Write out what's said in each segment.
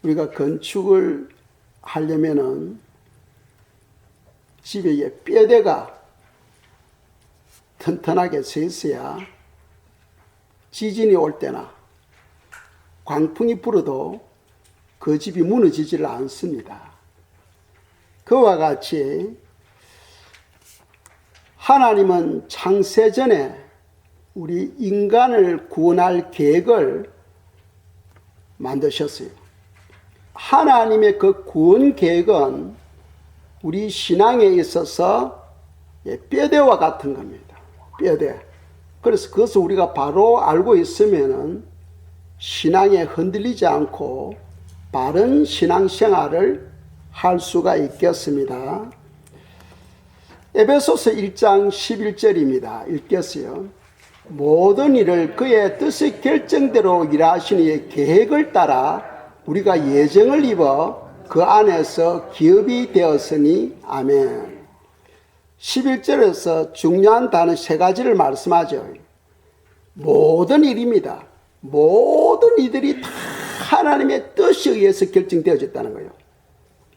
우리가 건축을 하려면은 집에 뼈대가 튼튼하게 서 있어야 지진이 올 때나 광풍이 불어도 그 집이 무너지지를 않습니다. 그와 같이 하나님은 창세전에 우리 인간을 구원할 계획을 만드셨어요. 하나님의 그 구원 계획은 우리 신앙에 있어서 뼈대와 같은 겁니다. 뼈대. 그래서 그것을 우리가 바로 알고 있으면은 신앙에 흔들리지 않고 바른 신앙생활을 할 수가 있겠습니다. 에베소서 1장 11절입니다. 읽겠어요. 모든 일을 그의 뜻의 결정대로 일하시는 이의 계획을 따라 우리가 예정을 입어 그 안에서 기업이 되었으니 아멘. 11절에서 중요한 단어 세 가지를 말씀하죠. 모든 일입니다. 모든 이들이 다 하나님의 뜻에 의해서 결정되어졌다는 거예요.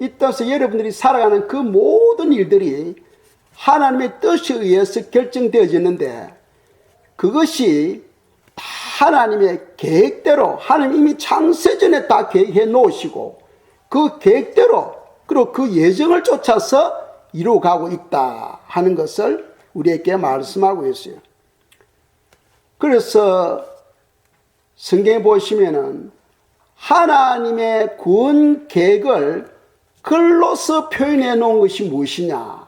이 뜻에 여러분들이 살아가는 그 모든 일들이 하나님의 뜻에 의해서 결정되어졌는데 그것이 다 하나님의 계획대로 하나님 이미 창세전에 다 계획해 놓으시고 그 계획대로 그리고 그 예정을 쫓아서 이루어가고 있다 하는 것을 우리에게 말씀하고 있어요. 그래서 성경에 보시면은 하나님의 구원 계획을 글로서 표현해 놓은 것이 무엇이냐?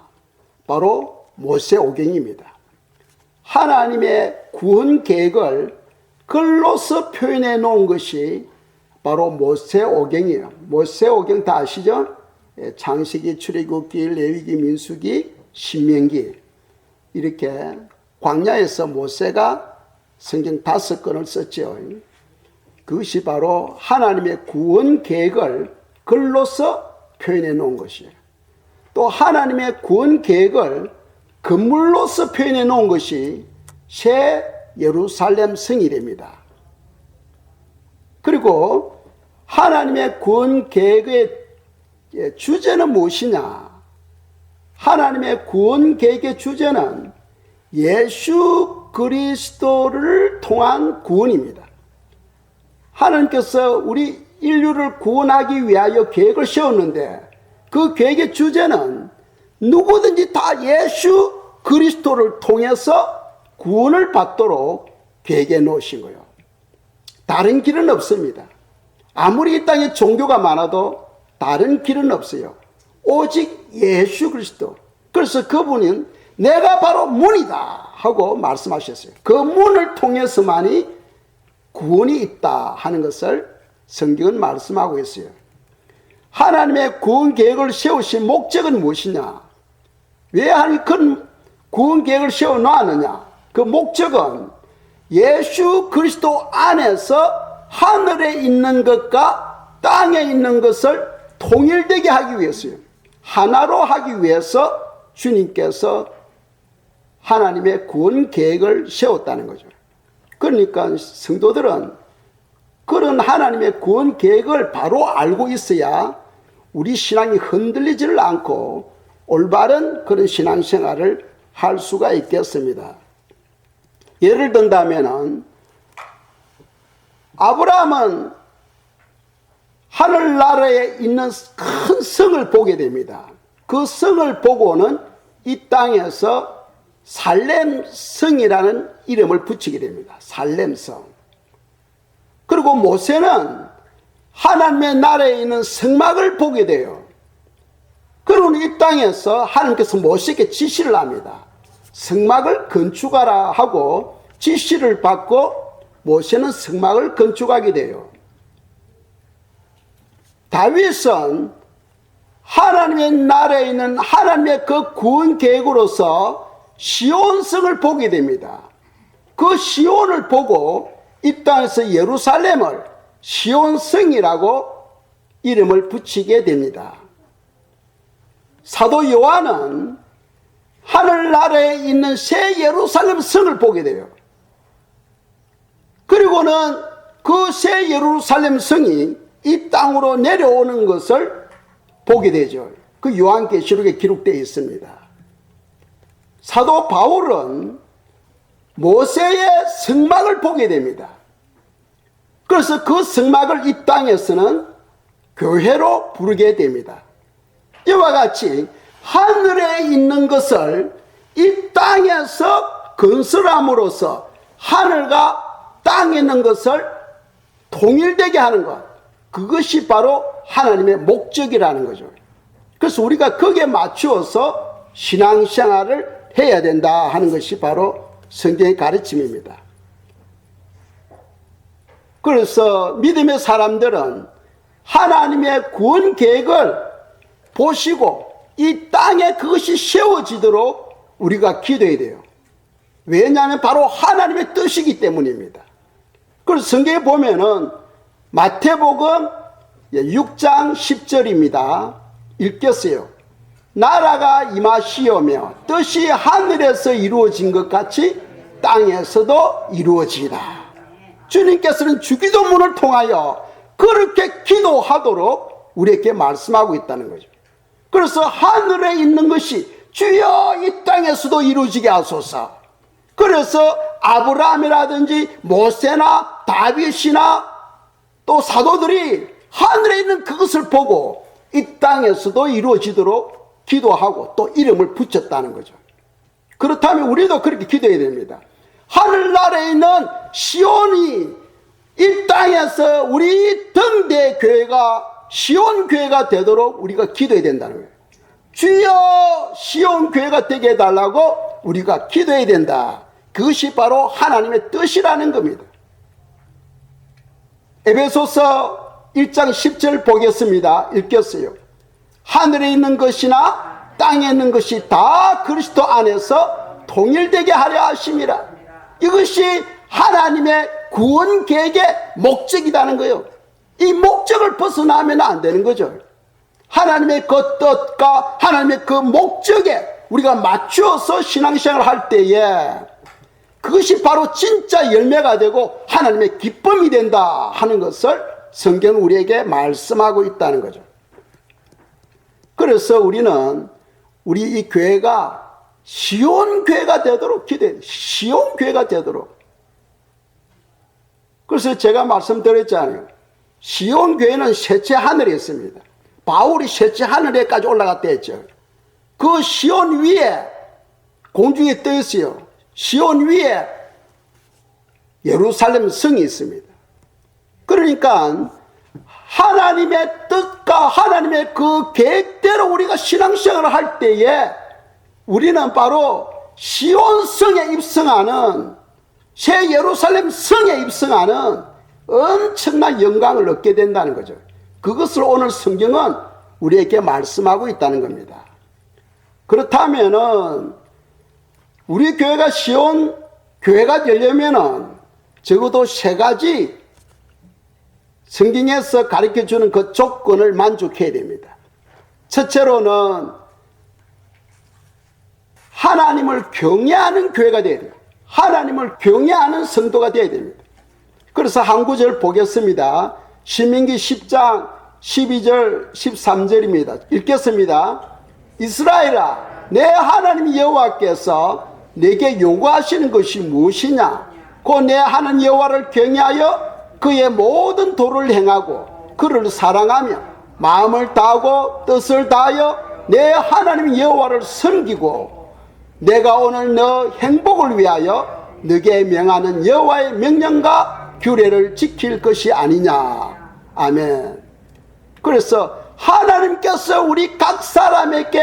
바로 모세오경입니다. 하나님의 구원 계획을 글로서 표현해 놓은 것이 바로 모세오경이에요. 모세오경 다 아시죠? 창세기, 출애굽기, 레위기, 민수기, 신명기 이렇게 광야에서 모세가 성경 5권을 썼죠. 그것이 바로 하나님의 구원 계획을 글로서 표현해 놓은 것이에요. 또 하나님의 구원 계획을 건물로서 표현해 놓은 것이 새 예루살렘 성이랍니다. 그리고 하나님의 구원 계획의 주제는 무엇이냐? 하나님의 구원 계획의 주제는 예수 그리스도를 통한 구원입니다. 하나님께서 우리 인류를 구원하기 위하여 계획을 세웠는데 그 계획의 주제는 누구든지 다 예수 그리스도를 통해서 구원을 받도록 계획해 놓으신 거예요. 다른 길은 없습니다. 아무리 이 땅에 종교가 많아도 다른 길은 없어요. 오직 예수 그리스도. 그래서 그분은 내가 바로 문이다 하고 말씀하셨어요. 그 문을 통해서만이 구원이 있다 하는 것을 성경은 말씀하고 있어요. 하나님의 구원 계획을 세우신 목적은 무엇이냐? 왜 하나님 그 구원 계획을 세워놓았느냐? 그 목적은 예수 그리스도 안에서 하늘에 있는 것과 땅에 있는 것을 통일되게 하기 위해서요. 하나로 하기 위해서 주님께서 하나님의 구원 계획을 세웠다는 거죠. 그러니까 성도들은 그런 하나님의 구원 계획을 바로 알고 있어야 우리 신앙이 흔들리지를 않고 올바른 그런 신앙생활을 할 수가 있겠습니다. 예를 든다면 아브라함은 하늘나라에 있는 큰 성을 보게 됩니다. 그 성을 보고는 이 땅에서 살렘성이라는 이름을 붙이게 됩니다. 살렘성. 그리고 모세는 하나님의 나라에 있는 성막을 보게 돼요. 그러고는 이 땅에서 하나님께서 모세에게 지시를 합니다. 성막을 건축하라 하고 지시를 받고 모세는 성막을 건축하게 돼요. 다윗은 하나님의 나라에 있는 하나님의 그 구원 계획으로서 시온성을 보게 됩니다. 그 시온을 보고 이 땅에서 예루살렘을 시온성이라고 이름을 붙이게 됩니다. 사도 요한은 하늘나라에 있는 새 예루살렘 성을 보게 돼요. 그리고는 그 새 예루살렘 성이 이 땅으로 내려오는 것을 보게 되죠. 그 요한계시록에 기록되어 있습니다. 사도 바울은 모세의 성막을 보게 됩니다. 그래서 그 성막을 이 땅에서는 교회로 부르게 됩니다. 이와 같이 하늘에 있는 것을 이 땅에서 건설함으로써 하늘과 땅에 있는 것을 통일되게 하는 것, 그것이 바로 하나님의 목적이라는 거죠. 그래서 우리가 거기에 맞추어서 신앙생활을 해야 된다 하는 것이 바로 성경의 가르침입니다. 그래서 믿음의 사람들은 하나님의 구원 계획을 보시고 이 땅에 그것이 세워지도록 우리가 기도해야 돼요. 왜냐하면 바로 하나님의 뜻이기 때문입니다. 그래서 성경에 보면은 마태복음 6장 10절입니다. 읽겠어요. 나라가 임하시오며 뜻이 하늘에서 이루어진 것 같이 땅에서도 이루어지라. 주님께서는 주기도문을 통하여 그렇게 기도하도록 우리에게 말씀하고 있다는 거죠. 그래서 하늘에 있는 것이 주여 이 땅에서도 이루어지게 하소서. 그래서 아브라함이라든지 모세나 다윗이나 또 사도들이 하늘에 있는 그것을 보고 이 땅에서도 이루어지도록 기도하고 또 이름을 붙였다는 거죠. 그렇다면 우리도 그렇게 기도해야 됩니다. 하늘나라에 있는 시온이 이 땅에서 우리 등대 교회가 시온 교회가 되도록 우리가 기도해야 된다는 거예요. 주여 시온 교회가 되게 해달라고 우리가 기도해야 된다. 그것이 바로 하나님의 뜻이라는 겁니다. 에베소서 1장 10절 보겠습니다. 읽겠어요. 하늘에 있는 것이나 땅에 있는 것이 다 그리스도 안에서 통일되게 하려 하심이라. 이것이 하나님의 구원 계획의 목적이라는 거예요. 이 목적을 벗어나면 안 되는 거죠. 하나님의 그 뜻과 하나님의 그 목적에 우리가 맞추어서 신앙생활을 할 때에 그것이 바로 진짜 열매가 되고 하나님의 기쁨이 된다 하는 것을 성경은 우리에게 말씀하고 있다는 거죠. 그래서 우리는 우리 이 교회가 시온 교회가 되도록 기도해요. 시온 교회가 되도록. 그래서 제가 말씀드렸잖아요. 시온 교회는 셋째 하늘에 있습니다. 바울이 셋째 하늘에까지 올라갔다 했죠. 그 시온 위에 공중에 떠 있어요. 시온 위에 예루살렘 성이 있습니다. 그러니까 하나님의 뜻과 하나님의 그 계획대로 우리가 신앙생활을 할 때에 우리는 바로 시온 성에 입성하는 새 예루살렘 성에 입성하는 엄청난 영광을 얻게 된다는 거죠. 그것을 오늘 성경은 우리에게 말씀하고 있다는 겁니다. 그렇다면은 우리 교회가 시온 교회가 되려면은 적어도 세 가지 성경에서 가르쳐주는 그 조건을 만족해야 됩니다. 첫째로는 하나님을 경외하는 교회가 되어야 돼요. 하나님을 경외하는 성도가 되어야 됩니다. 그래서 한 구절 보겠습니다. 신명기 10장 12절 13절입니다. 읽겠습니다. 이스라엘아, 내 하나님 여호와께서 내게 요구하시는 것이 무엇이냐? 곧 내 하나님 여호와를 경외하여 그의 모든 도를 행하고 그를 사랑하며 마음을 다하고 뜻을 다하여 내 하나님 여호와를 섬기고 내가 오늘 너 행복을 위하여 너게 명하는 여호와의 명령과 규례를 지킬 것이 아니냐. 아멘. 그래서 하나님께서 우리 각 사람에게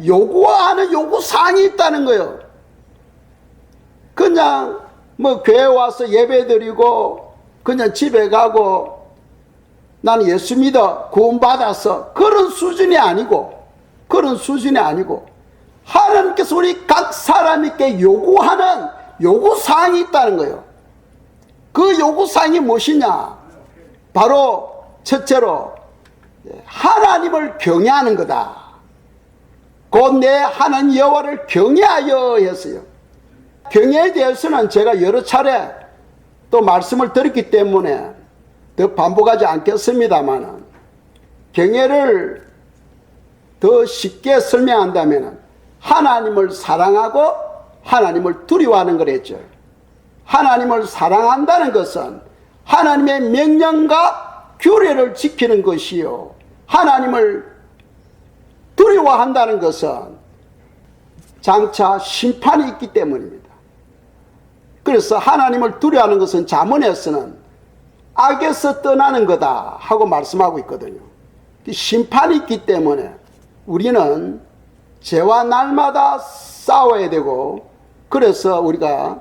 요구하는 요구사항이 있다는 거예요. 그냥 뭐 교회 와서 예배 드리고 그냥 집에 가고 나는 예수 믿어 구원받아서 그런 수준이 아니고 하나님께서 우리 각 사람에게 요구하는 요구사항이 있다는 거예요. 그 요구사항이 무엇이냐? 바로 첫째로 하나님을 경외하는 거다. 곧 내 하나님 여호와를 경외하여 했어요. 경외에 대해서는 제가 여러 차례 또 말씀을 드렸기 때문에 더 반복하지 않겠습니다만 경애를 더 쉽게 설명한다면 하나님을 사랑하고 하나님을 두려워하는 거랬죠. 하나님을 사랑한다는 것은 하나님의 명령과 규례를 지키는 것이요, 하나님을 두려워한다는 것은 장차 심판이 있기 때문입니다. 그래서 하나님을 두려워하는 것은 잠언에서는 악에서 떠나는 거다 하고 말씀하고 있거든요. 심판이 있기 때문에 우리는 죄와 날마다 싸워야 되고, 그래서 우리가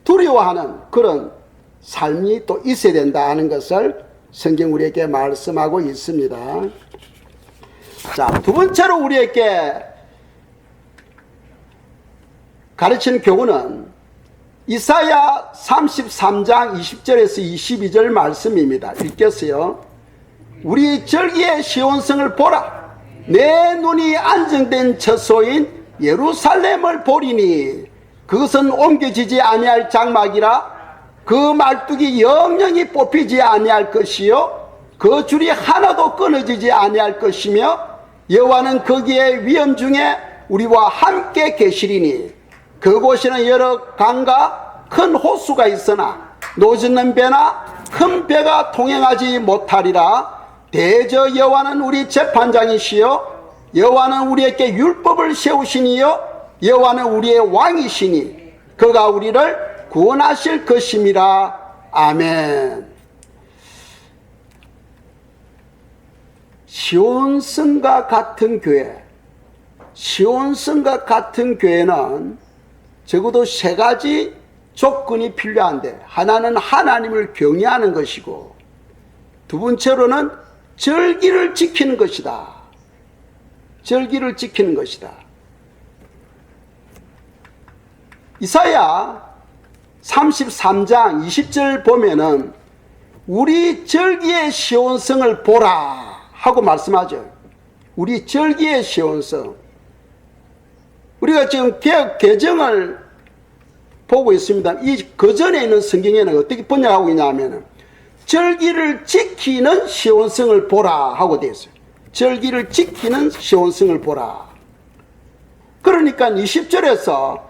두려워하는 그런 삶이 또 있어야 된다 하는 것을 성경 우리에게 말씀하고 있습니다. 자, 두 번째로 우리에게 가르치는 교훈은 이사야 33장 20절에서 22절 말씀입니다. 읽겠어요. 우리 절기의 시온성을 보라. 내 눈이 안정된 처소인 예루살렘을 보리니 그것은 옮겨지지 아니할 장막이라. 그 말뚝이 영영이 뽑히지 아니할 것이요 그 줄이 하나도 끊어지지 아니할 것이며 여호와는 거기에 위엄 중에 우리와 함께 계시리니 그곳에는 여러 강과 큰 호수가 있으나 노젓는 배나 큰 배가 통행하지 못하리라. 대저 여호와는 우리 재판장이시요 여호와는 우리에게 율법을 세우시니요 여호와는 우리의 왕이시니 그가 우리를 구원하실 것임이라. 아멘. 시온성과 같은 교회, 시온성과 같은 교회는 적어도 세 가지 조건이 필요한데, 하나는 하나님을 경외하는 것이고, 두 번째로는 절기를 지키는 것이다. 절기를 지키는 것이다. 이사야 33장 20절 보면은 우리 절기의 시온성을 보라 하고 말씀하죠. 우리 절기의 시온성. 우리가 지금 개역 개정을 보고 있습니다. 이 그전에 있는 성경에는 어떻게 번역하고 있냐면은 절기를 지키는 시온성을 보라 하고 되어 있어요. 절기를 지키는 시온성을 보라. 그러니까 20절에서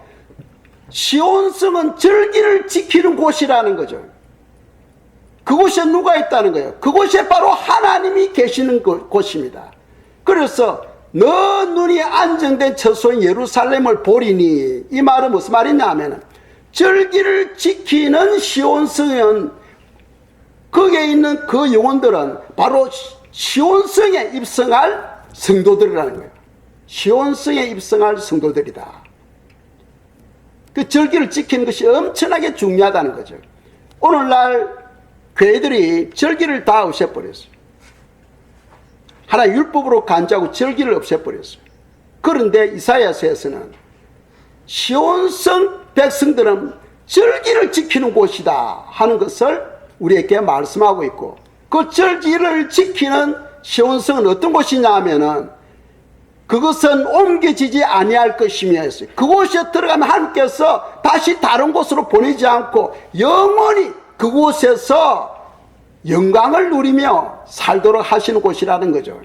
시온성은 절기를 지키는 곳이라는 거죠. 그곳에 누가 있다는 거예요? 그곳에 바로 하나님이 계시는 곳입니다. 그래서 너 눈이 안정된 처소인 예루살렘을 보리니, 이 말은 무슨 말이냐 하면 절기를 지키는 시온성은, 거기에 있는 그 영혼들은 바로 시온성에 입성할 성도들이라는 거예요. 시온성에 입성할 성도들이다. 그 절기를 지키는 것이 엄청나게 중요하다는 거죠. 오늘날 교회들이 절기를 다 없애버렸어요. 하나 율법으로 간주하고 절기를 없애버렸어요. 그런데 이사야서에서는 시온성 백성들은 절기를 지키는 곳이다 하는 것을 우리에게 말씀하고 있고, 그 절기를 지키는 시온성은 어떤 곳이냐 하면은 그것은 옮겨지지 아니할 것이며 했어요. 그곳에 들어가면 하나님께서 다시 다른 곳으로 보내지 않고 영원히 그곳에서 영광을 누리며 살도록 하시는 곳이라는 거죠.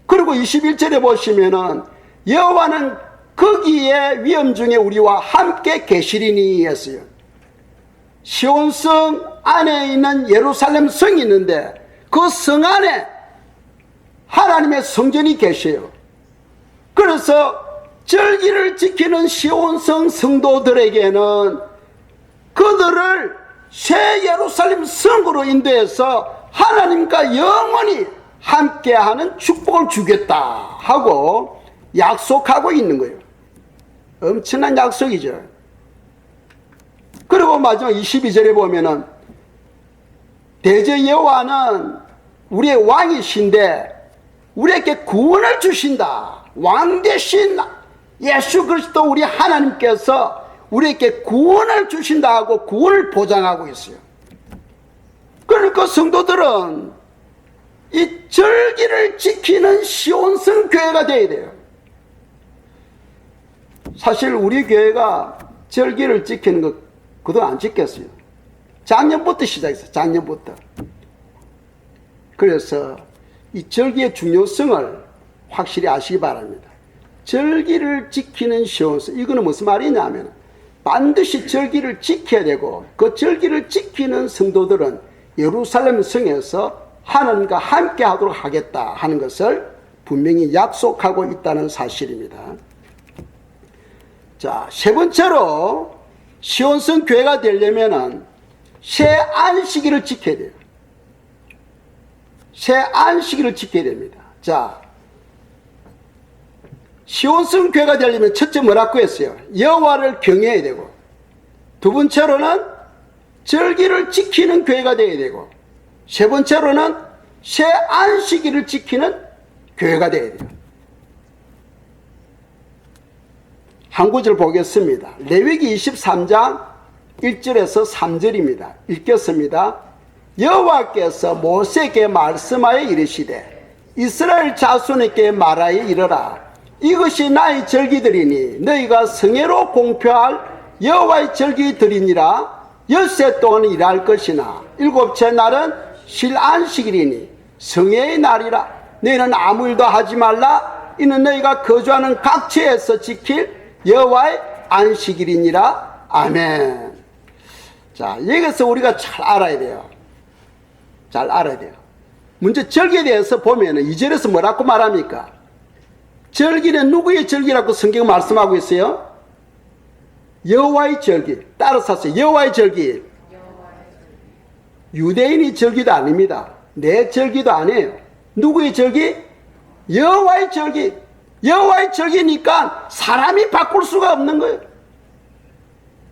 그리고 21절에 보시면은 여호와는 거기에 위엄 중에 우리와 함께 계시리니 했어요. 시온성 안에 있는 예루살렘 성이 있는데 그 성 안에 하나님의 성전이 계셔요. 그래서 절기를 지키는 시온성 성도들에게는 그들을 새 예루살렘 성으로 인도해서 하나님과 영원히 함께하는 축복을 주겠다 하고 약속하고 있는 거예요. 엄청난 약속이죠. 그리고 마지막 22절에 보면은 대저 여호와는 우리의 왕이신데 우리에게 구원을 주신다. 왕 대신 예수 그리스도 우리 하나님께서 우리에게 구원을 주신다 하고 구원을 보장하고 있어요. 그러니까 성도들은 이 절기를 지키는 시온성 교회가 되어야 돼요. 사실 우리 교회가 절기를 지키는 거 그동안 안 지켰어요. 작년부터 시작했어요. 작년부터. 그래서 이 절기의 중요성을 확실히 아시기 바랍니다. 절기를 지키는 시온성, 이거는 무슨 말이냐면 반드시 절기를 지켜야 되고 그 절기를 지키는 성도들은 예루살렘 성에서 하나님과 함께 하도록 하겠다 하는 것을 분명히 약속하고 있다는 사실입니다. 자, 세 번째로 시온성 교회가 되려면은 새 안식일을 지켜야 돼요. 새 안식일을 지켜야 됩니다. 자, 시온성 교회가 되려면 첫째 뭐라고 했어요? 여호와를 경외해야 되고, 두 번째로는 절기를 지키는 교회가 되어야 되고, 세 번째로는 새 안식일을 지키는 교회가 되어야 돼요. 한 구절 보겠습니다. 레위기 23장 1절에서 3절입니다. 읽겠습니다. 여호와께서 모세에게 말씀하여 이르시되 이스라엘 자손에게 말하여 이르라. 이것이 나의 절기들이니 너희가 성회로 공표할 여호와의 절기들이니라. 엿새 동안 일할 것이나 일곱째 날은 실 안식일이니 성회의 날이라. 너희는 아무 일도 하지 말라. 이는 너희가 거주하는 각처에서 지킬 여호와의 안식일이니라. 아멘. 자, 여기서 우리가 잘 알아야 돼요. 잘 알아야 돼요. 먼저 절기에 대해서 보면은 2절에서 뭐라고 말합니까? 절기는 누구의 절기라고 성경 말씀하고 있어요? 여호와의 절기. 따라서 하세요. 여호와의 절기. 유대인의 절기도 아닙니다. 내 절기도 아니에요. 누구의 절기? 여호와의 절기. 여호와의 절기니까 사람이 바꿀 수가 없는 거예요.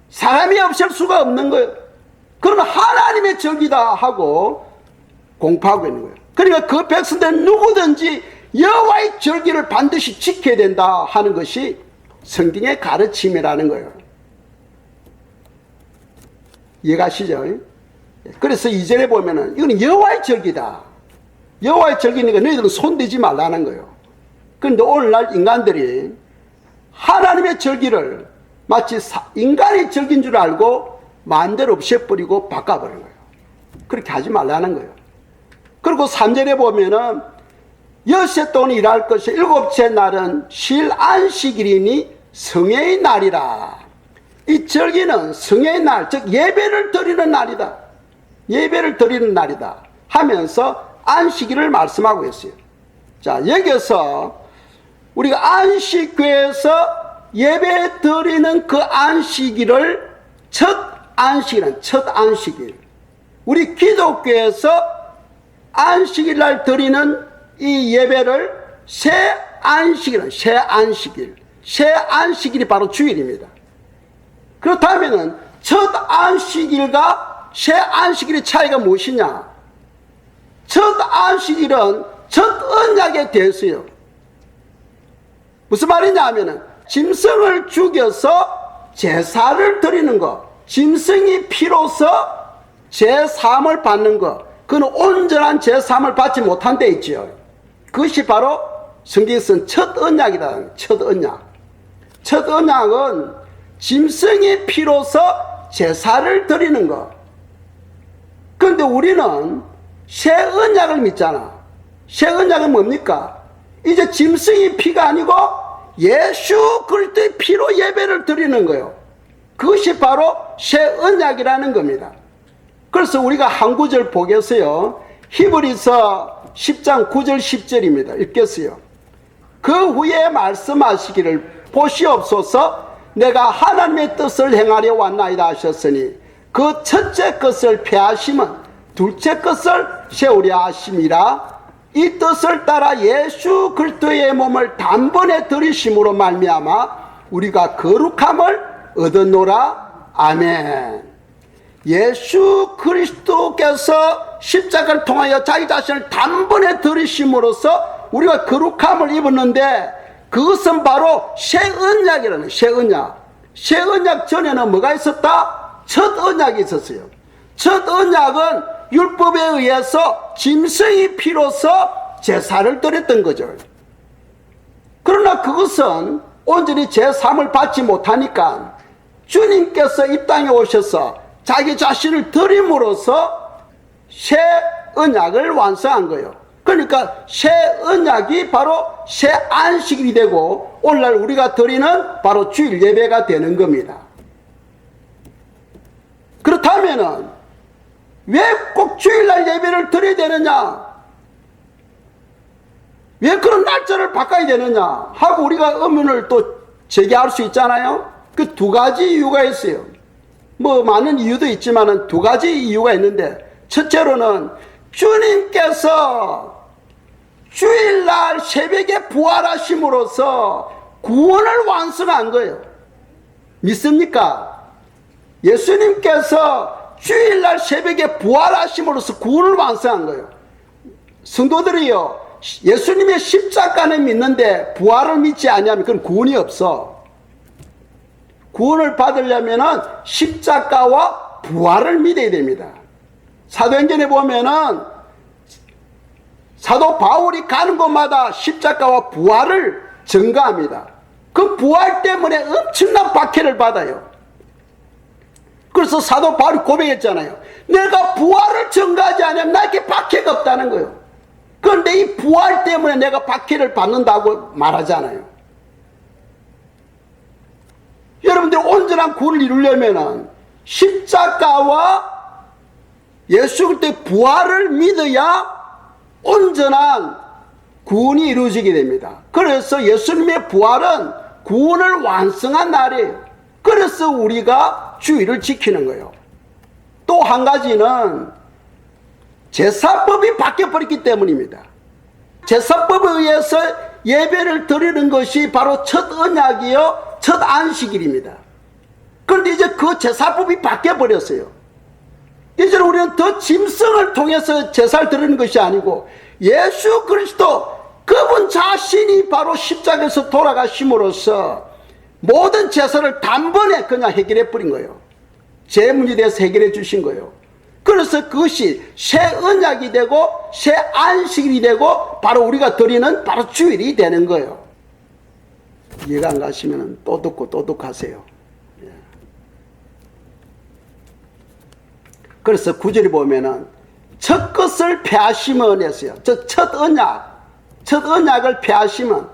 사람이 없앨 수가 없는 거예요. 그러면 하나님의 절기다 하고 공포하고 있는 거예요. 그러니까 그 백성들은 누구든지 여호와의 절기를 반드시 지켜야 된다 하는 것이 성경의 가르침이라는 거예요. 이해가시죠? 그래서 2절에 보면은 이건 여호와의 절기다. 여호와의 절기니까 너희들은 손대지 말라는 거예요. 그런데 오늘날 인간들이 하나님의 절기를 마치 인간의 절기인 줄 알고 마음대로 없애버리고 바꿔버린 거예요. 그렇게 하지 말라는 거예요. 그리고 3절에 보면은 엿새 동안 일할 것이 일곱째 날은 실 안식일이니 성회의 날이라. 이 절기는 성회의 날, 즉 예배를 드리는 날이다. 예배를 드리는 날이다 하면서 안식일을 말씀하고 있어요. 자, 여기서 우리가 안식교에서 예배 드리는 그 안식일을 첫 안식일은 첫 안식일. 우리 기독교에서 안식일 날 드리는 이 예배를 새 안식일은 새 안식일. 새 안식일이 바로 주일입니다. 그렇다면은 첫 안식일과 새 안식일의 차이가 무엇이냐? 첫 안식일은 첫 언약에 대해서요. 무슨 말이냐 하면은 짐승을 죽여서 제사를 드리는 것, 짐승이 피로서 제사함을 받는 것, 그는 온전한 제사함을 받지 못한 데 있지요. 그것이 바로 성경에 쓴 첫 언약이다. 첫 언약. 첫 언약은 짐승이 피로서 제사를 드리는 것. 그런데 우리는 새 언약을 믿잖아. 새 언약은 뭡니까? 이제 짐승의 피가 아니고 예수 그리스도의 피로 예배를 드리는 거예요. 그것이 바로 새 언약이라는 겁니다. 그래서 우리가 한 구절 보겠어요. 히브리서 10장 9절 10절입니다. 읽겠어요. 그 후에 말씀하시기를 보시옵소서 내가 하나님의 뜻을 행하려 왔나이다 하셨으니 그 첫째 것을 폐하심은 둘째 것을 세우려 하심이라. 이 뜻을 따라 예수 그리스도의 몸을 단번에 들이심으로 말미암아 우리가 거룩함을 얻었노라. 아멘. 예수 그리스도께서 십자가를 통하여 자기 자신을 단번에 들이심으로써 우리가 거룩함을 입었는데 그것은 바로 새 언약이라는 새 언약. 새 언약 전에는 뭐가 있었다? 첫 언약이 있었어요. 첫 언약은 율법에 의해서 짐승의 피로서 제사를 드렸던 거죠. 그러나 그것은 온전히 제사함을 받지 못하니까 주님께서 이 땅에 오셔서 자기 자신을 드림으로써 새 언약을 완성한 거예요. 그러니까 새 언약이 바로 새 안식일이 되고 오늘날 우리가 드리는 바로 주일 예배가 되는 겁니다. 그렇다면은 왜 꼭 주일날 예배를 드려야 되느냐? 왜 그런 날짜를 바꿔야 되느냐? 하고 우리가 의문을 또 제기할 수 있잖아요. 그 두 가지 이유가 있어요. 뭐 많은 이유도 있지만은 두 가지 이유가 있는데, 첫째로는 주님께서 주일날 새벽에 부활하심으로써 구원을 완성한 거예요. 믿습니까? 예수님께서 주일날 새벽에 부활하심으로써 구원을 완성한 거예요. 성도들이요, 예수님의 십자가는 믿는데 부활을 믿지 않으면 그건 구원이 없어. 구원을 받으려면 십자가와 부활을 믿어야 됩니다. 사도행전에 보면은 사도 바울이 가는 곳마다 십자가와 부활을 증거합니다. 그 부활 때문에 엄청난 박해를 받아요. 그래서 사도 바울이 고백했잖아요. 내가 부활을 증거하지 않으면 나에게 박해가 없다는 거예요. 그런데 이 부활 때문에 내가 박해를 받는다고 말하잖아요. 여러분들 온전한 구원을 이루려면 십자가와 예수 그리스도의 부활을 믿어야 온전한 구원이 이루어지게 됩니다. 그래서 예수님의 부활은 구원을 완성한 날이에요. 그래서 우리가 주일을 지키는 거예요. 또 한 가지는 제사법이 바뀌어버렸기 때문입니다. 제사법에 의해서 예배를 드리는 것이 바로 첫 언약이요, 첫 안식일입니다. 그런데 이제 그 제사법이 바뀌어버렸어요. 이제 우리는 더 짐승을 통해서 제사를 드리는 것이 아니고 예수 그리스도 그분 자신이 바로 십자가에서 돌아가심으로써 모든 제사를 단번에 그냥 해결해 버린 거예요. 제 문제에 대해서 해결해 주신 거예요. 그래서 그것이 새 언약이 되고 새 안식일이 되고 바로 우리가 드리는 바로 주일이 되는 거예요. 이해가 안 가시면 또 듣고 또 듣고 하세요. 그래서 구절에 보면은 첫 것을 폐하심은 했어요. 첫 언약을 폐하심은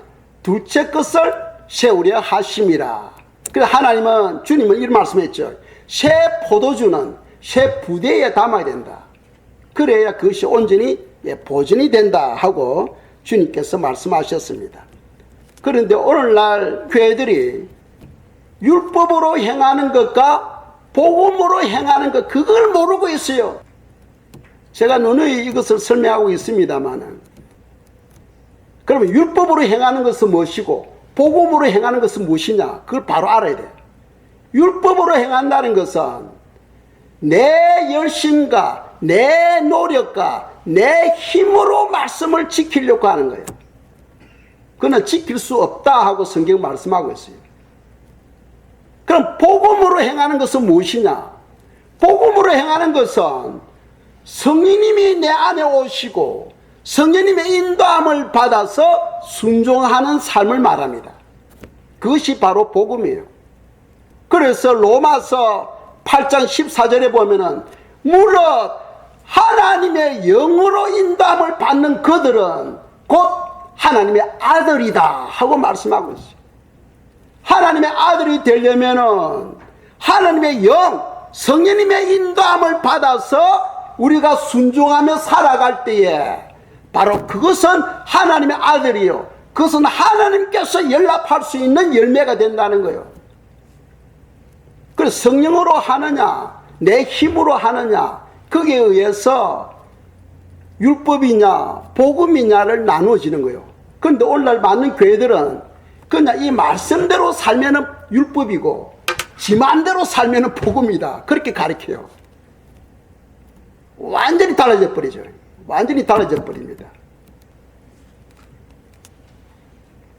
둘째 것을 세우려 하심이라. 그래서 하나님은, 주님은 이런 말씀했죠. 새 포도주는 새 부대에 담아야 된다. 그래야 그것이 온전히 보존이 된다 하고 주님께서 말씀하셨습니다. 그런데 오늘날 교회들이 율법으로 행하는 것과 복음으로 행하는 것, 그걸 모르고 있어요. 제가 누누이 이것을 설명하고 있습니다만은, 그러면 율법으로 행하는 것은 무엇이고 복음으로 행하는 것은 무엇이냐, 그걸 바로 알아야 돼요. 율법으로 행한다는 것은 내 열심과 내 노력과 내 힘으로 말씀을 지키려고 하는 거예요. 그는 지킬 수 없다 하고 성경 말씀하고 있어요. 그럼 복음으로 행하는 것은 무엇이냐? 복음으로 행하는 것은 성령님이 내 안에 오시고 성령님의 인도함을 받아서 순종하는 삶을 말합니다. 그것이 바로 복음이에요. 그래서 로마서 8장 14절에 보면은 무릇 하나님의 영으로 인도함을 받는 그들은 곧 하나님의 아들이다 하고 말씀하고 있어요. 하나님의 아들이 되려면은 하나님의 영, 성령님의 인도함을 받아서 우리가 순종하며 살아갈 때에 바로 그것은 하나님의 아들이요, 그것은 하나님께서 연락할 수 있는 열매가 된다는 거예요. 그래서 성령으로 하느냐 내 힘으로 하느냐, 거기에 의해서 율법이냐 복음이냐를 나누어지는 거예요. 그런데 오늘날 많은 교회들은 그냥 이 말씀대로 살면은 율법이고 지 마음대로 살면은 복음이다, 그렇게 가르쳐요. 완전히 달라져 버리죠. 완전히 달라져 버립니다.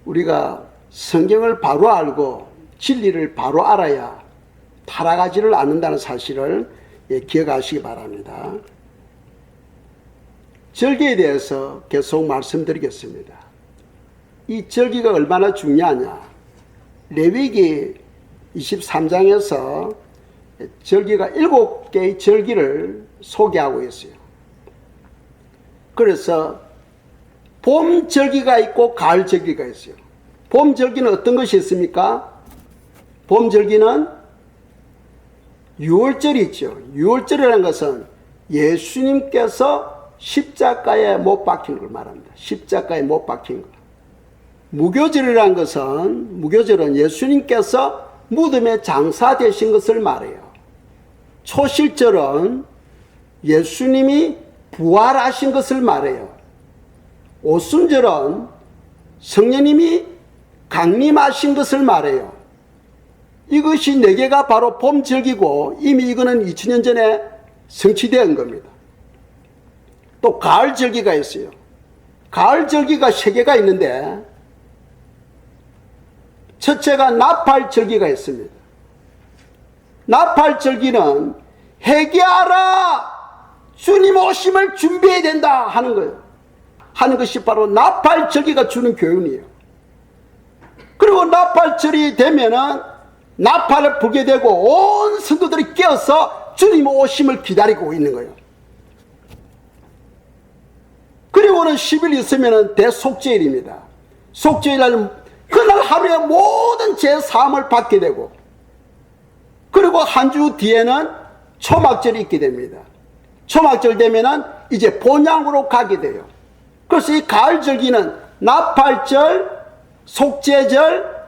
우리가 성경을 바로 알고 진리를 바로 알아야 타락하지를 않는다는 사실을 기억하시기 바랍니다. 절기에 대해서 계속 말씀드리겠습니다. 이 절기가 얼마나 중요하냐, 레위기 23장에서 절기가 7개의 절기를 소개하고 있어요. 그래서 봄 절기가 있고 가을 절기가 있어요. 봄 절기는 어떤 것이 있습니까? 봄 절기는 유월절이 있죠. 유월절이라는 것은 예수님께서 십자가에 못 박힌 걸 말합니다. 십자가에 못 박힌 것. 무교절이라는 것은, 무교절은 예수님께서 무덤에 장사되신 것을 말해요. 초실절은 예수님이 부활하신 것을 말해요. 오순절은 성령님이 강림하신 것을 말해요. 이것이 네 개가 바로 봄절기고 이미 이거는 2000년 전에 성취된 겁니다. 또 가을절기가 있어요. 가을절기가 세 개가 있는데 첫째가 나팔절기가 있습니다. 나팔절기는 회개하라! 주님 오심을 준비해야 된다 하는 거예요. 하는 것이 바로 나팔절기가 주는 교훈이에요. 그리고 나팔절이 되면은 나팔을 불게 되고 온 성도들이 깨어서 주님 오심을 기다리고 있는 거예요. 그리고는 10일 있으면은 대속죄일입니다. 속죄일날은 그날 하루에 모든 죄 사함을 받게 되고, 그리고 한 주 뒤에는 초막절이 있게 됩니다. 초막절 되면은 이제 본향으로 가게 돼요. 그래서 이 가을절기는 나팔절, 속죄절,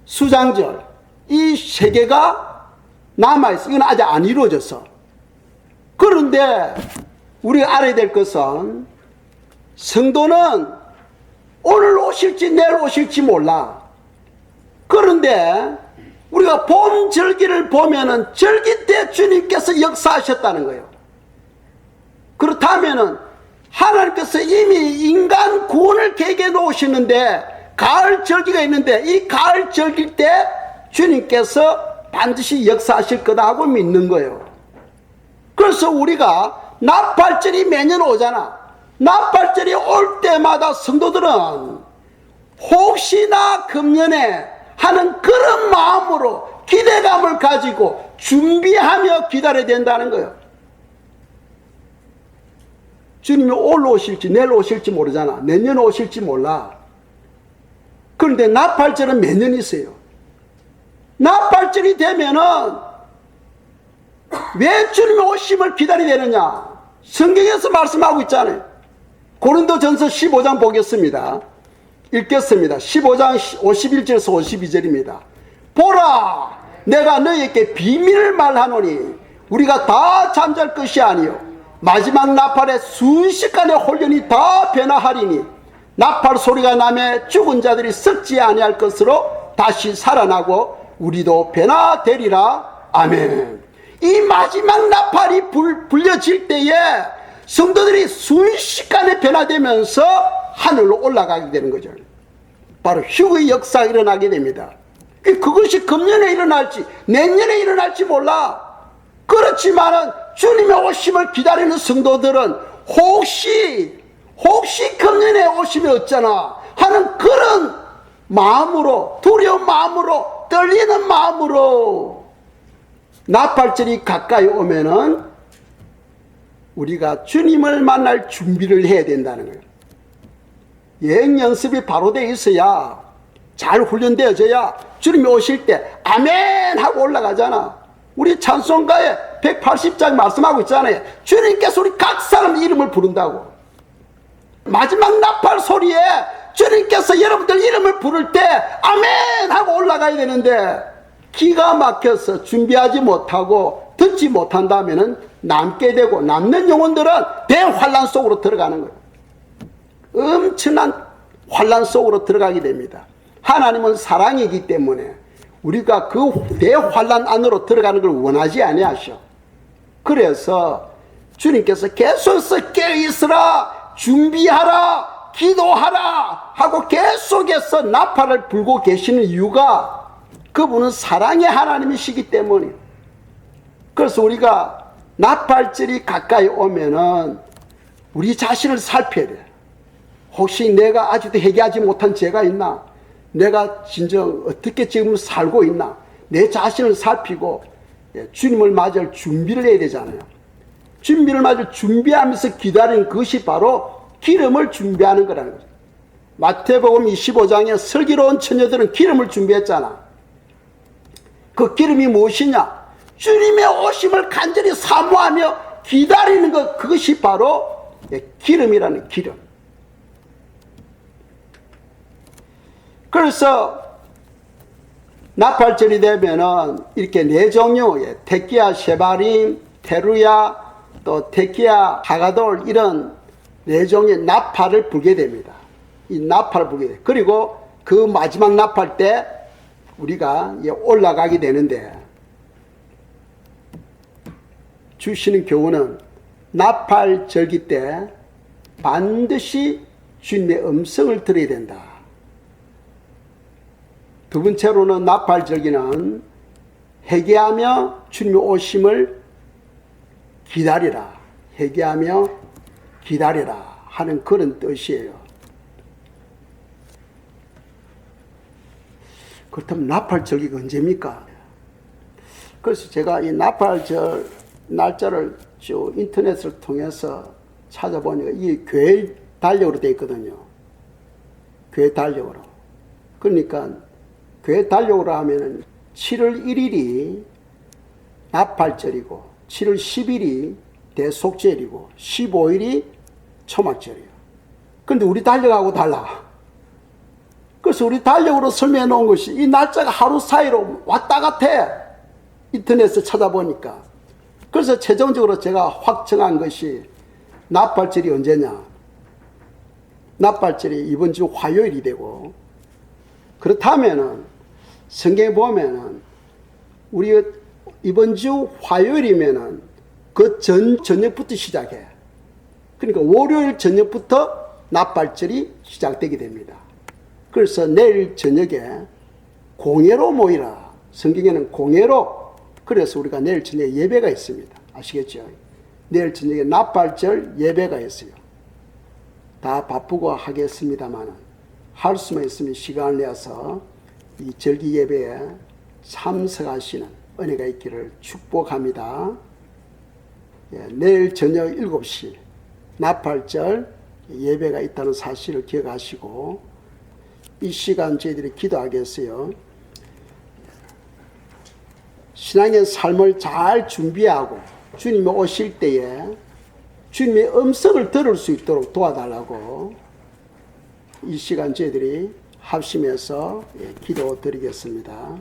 수장절, 이 세 개가 남아있어요. 이건 아직 안 이루어졌어. 그런데 우리가 알아야 될 것은 성도는 오늘 오실지 내일 오실지 몰라. 그런데 우리가 봄 절기를 보면은 절기 때 주님께서 역사하셨다는 거예요. 그렇다면은 하나님께서 이미 인간 구원을 계획해 놓으시는데 가을 절기가 있는데 이 가을 절기 때 주님께서 반드시 역사하실 거다 하고 믿는 거예요. 그래서 우리가 나팔절이 매년 오잖아. 나팔절이 올 때마다 성도들은 혹시나 금년에 하는 그런 마음으로 기대감을 가지고 준비하며 기다려야 된다는 거예요. 주님이 오늘 오실지 내일 오실지 모르잖아. 내년 오실지 몰라. 그런데 나팔절은 매년 있어요. 나팔절이 되면은 왜 주님의 오심을 기다려야 되느냐? 성경에서 말씀하고 있잖아요. 고린도전서 15장 보겠습니다. 읽겠습니다. 15장 51절에서 52절입니다. 보라, 내가 너희에게 비밀을 말하노니 우리가 다 잠잘 것이 아니요 마지막 나팔에 순식간에 홀연히 다 변화하리니 나팔 소리가 나매 죽은 자들이 썩지 아니할 것으로 다시 살아나고 우리도 변화되리라. 아멘. 이 마지막 나팔이 불려질 때에 성도들이 순식간에 변화되면서 하늘로 올라가게 되는 거죠. 바로 휴거의 역사가 일어나게 됩니다. 그것이 금년에 일어날지 내년에 일어날지 몰라. 그렇지만은 주님의 오심을 기다리는 성도들은 혹시 금년에 오심이 어쩌나 하는 그런 마음으로, 두려운 마음으로, 떨리는 마음으로 나팔절이 가까이 오면은 우리가 주님을 만날 준비를 해야 된다는 거예요. 여행 연습이 바로 돼 있어야, 잘 훈련되어져야 주님이 오실 때 아멘 하고 올라가잖아. 우리 찬송가에 180장 말씀하고 있잖아요. 주님께서 우리 각 사람 이름을 부른다고. 마지막 나팔 소리에 주님께서 여러분들 이름을 부를 때 아멘 하고 올라가야 되는데 기가 막혀서 준비하지 못하고 듣지 못한다면 남게 되고, 남는 영혼들은 대환란 속으로 들어가는 거예요. 엄청난 환란 속으로 들어가게 됩니다. 하나님은 사랑이기 때문에 우리가 그 대환란 안으로 들어가는 걸 원하지 아니하셔. 그래서 주님께서 계속해서 깨어있으라, 준비하라, 기도하라 하고 계속해서 나팔을 불고 계시는 이유가 그분은 사랑의 하나님이시기 때문에. 그래서 우리가 나팔절이 가까이 오면은 우리 자신을 살펴야 돼. 혹시 내가 아직도 해결하지 못한 죄가 있나? 내가 진정 어떻게 지금 살고 있나? 내 자신을 살피고 주님을 맞을 준비를 해야 되잖아요. 준비를 마저 준비하면서 기다리는 그것이 바로 기름을 준비하는 거라는 거죠. 마태복음 25장에 슬기로운 처녀들은 기름을 준비했잖아. 그 기름이 무엇이냐? 주님의 오심을 간절히 사모하며 기다리는 것, 그것이 바로 기름이라는 기름. 그래서 나팔절이 되면은 이렇게 네 종류의 테키야 셰바림, 테루야, 또 테키야 하가돌, 이런 네 종의 나팔을 불게 됩니다. 이 나팔을 불게 돼. 그리고 그 마지막 나팔 때 우리가 올라가게 되는데, 주시는 교훈은 나팔 절기 때 반드시 주님의 음성을 들어야 된다. 두 번째로는 나팔 절기는 회개하며 주님의 오심을 기다리라. 회개하며 기다리라 하는 그런 뜻이에요. 그렇다면 나팔 절기가 언제입니까? 그래서 제가 이 나팔절 날짜를 쭉 인터넷을 통해서 찾아보니까 이게 교회 달력으로 되어 있거든요. 교회 달력으로. 그러니까 교회 달력으로 하면은 7월 1일이 나팔절이고 7월 10일이 대속절이고 15일이 초막절이에요. 그런데 우리 달력하고 달라. 그래서 우리 달력으로 설명해 놓은 것이 이 날짜가 하루 사이로 왔다 갔아. 인터넷에서 찾아보니까. 그래서 최종적으로 제가 확정한 것이 나팔절이 언제냐. 나팔절이 이번 주 화요일이 되고, 그렇다면은 성경에 보면은 우리 이번 주 화요일이면은 그 저녁부터 시작해. 그러니까 월요일 저녁부터 나팔절이 시작되게 됩니다. 그래서 내일 저녁에 공예로 모이라. 성경에는 공예로, 그래서 우리가 내일 저녁에 예배가 있습니다. 아시겠죠? 내일 저녁에 나팔절 예배가 있어요. 다 바쁘고 하겠습니다만 할 수만 있으면 시간을 내서 이 절기 예배에 참석하시는 은혜가 있기를 축복합니다. 내일 저녁 7시 나팔절 예배가 있다는 사실을 기억하시고 이 시간 저희들이 기도하겠어요. 신앙의 삶을 잘 준비하고 주님이 오실 때에 주님의 음성을 들을 수 있도록 도와달라고 이 시간 저희들이 합심해서 기도 드리겠습니다.